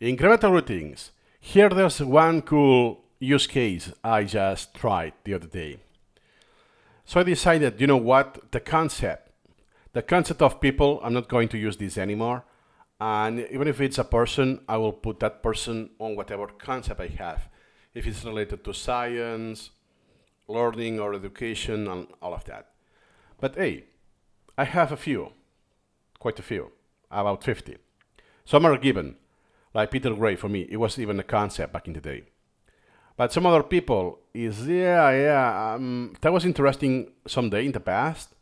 Incremental routines. Here there's one cool use case I just tried the other day. So I decided, you know what, the concept of people, I'm not going to use this anymore. And even if it's a person, I will put that person on whatever concept I have. If it's related to science, learning or education and all of that. But hey, I have a few, quite a few, about 50. Some are given, like Peter Gray for me, it was even a concept back in the day. But some other people is, that was interesting someday in the past,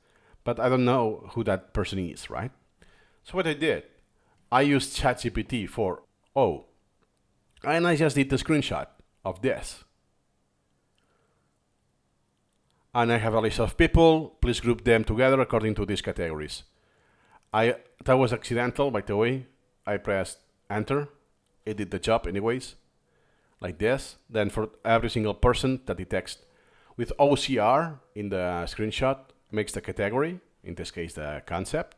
but I don't know who that person is, right? So what I did, I used ChatGPT for, and I just did the screenshot of this. And I have a list of people, please group them together according to these categories. That was accidental, by the way. I pressed enter, it did the job anyways, like this. Then for every single person that detects with OCR in the screenshot, makes the category, in this case the concept.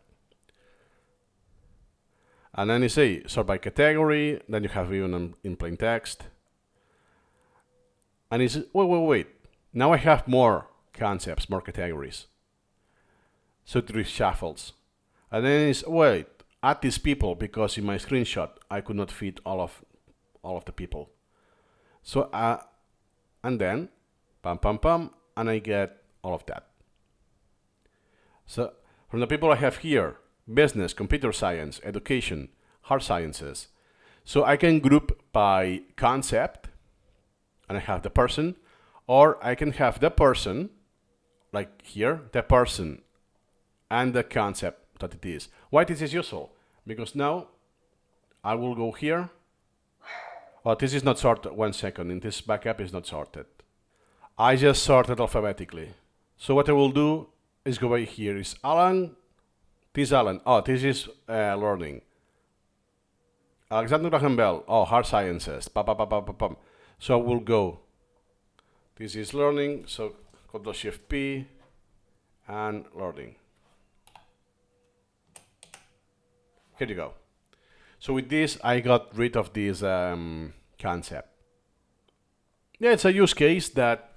And then you say sort by category, then you have even in plain text. And it's, wait, now I have more concepts, more categories. So it reshuffles. And then it's, add these people, because in my screenshot I could not fit all of the people. So, and then, and I get all of that. So, from the people I have here, business, computer science, education, hard sciences. So I can group by concept, and I have the person, or I can have the person, like here, the person, and the concept that it is. Why this is useful? Because now I will go here. Oh, this is not sorted. 1 second. In this backup is not sorted. I just sorted alphabetically. So what I will do is go by here. Is Alan? This Alan. Oh, this is learning. Alexander Graham Bell. Oh, hard sciences. So I will go. This is learning. So Ctrl Shift P and learning. Here you go. So with this, I got rid of this concept. Yeah, it's a use case that,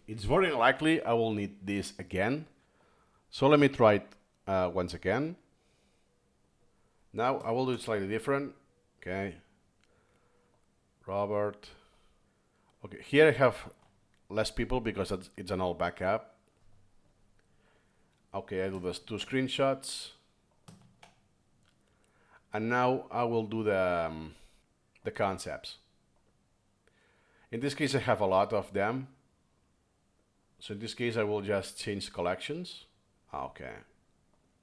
it's very unlikely I will need this again. So let me try it once again. Now I will do it slightly different. Okay. Robert. Okay, here I have less people because it's an old backup. Okay, I do those 2 screenshots. And now I will do the concepts. In this case, I have a lot of them. So in this case, I will just change collections. Okay.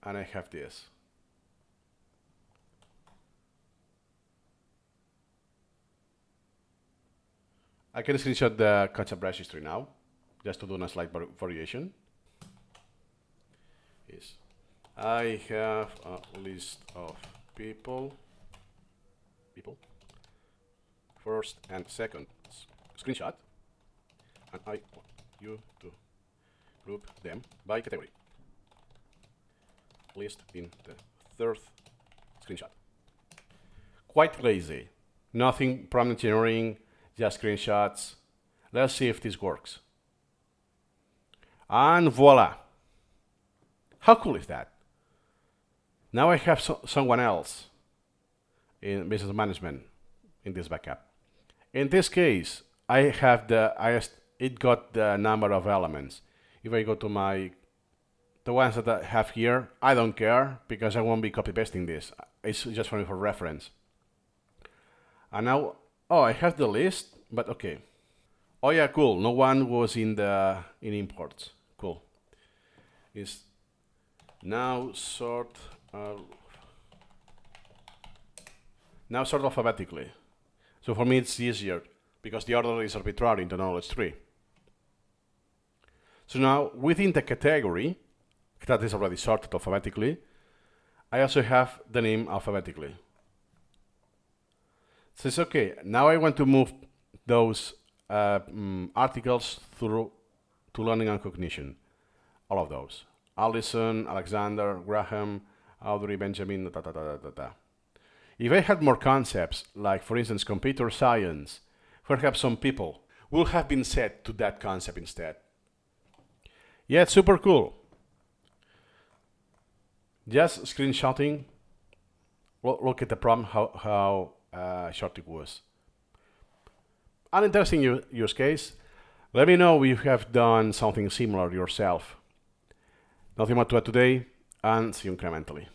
And I have this. I can screenshot the concept registry now, just to do a slight variation. Yes. I have a list of people, first and second screenshot, and I want you to group them by category. List in the 3rd screenshot. Quite lazy, nothing prompt engineering, just screenshots. Let's see if this works. And voila! How cool is that? Now I have someone else in business management in this backup. In this case, I have it got the number of elements. If I go to the ones that I have here, I don't care because I won't be copy pasting this. It's just for me for reference. And now, I have the list, but okay. Oh yeah, cool. No one was in imports. Cool. Is now sort alphabetically. So for me it's easier because the order is arbitrary in the knowledge tree. So now within the category that is already sorted alphabetically, I also have the name alphabetically. So it's okay. Now I want to move those articles through to learning and cognition. All of those. Allison, Alexander, Graham, Audrey, Benjamin, If I had more concepts, like for instance computer science, perhaps some people would have been set to that concept instead. Yeah, it's super cool. Just screenshotting. Look at the problem, how short it was. An interesting use case. Let me know if you have done something similar yourself. Nothing more to add today, and see you incrementally.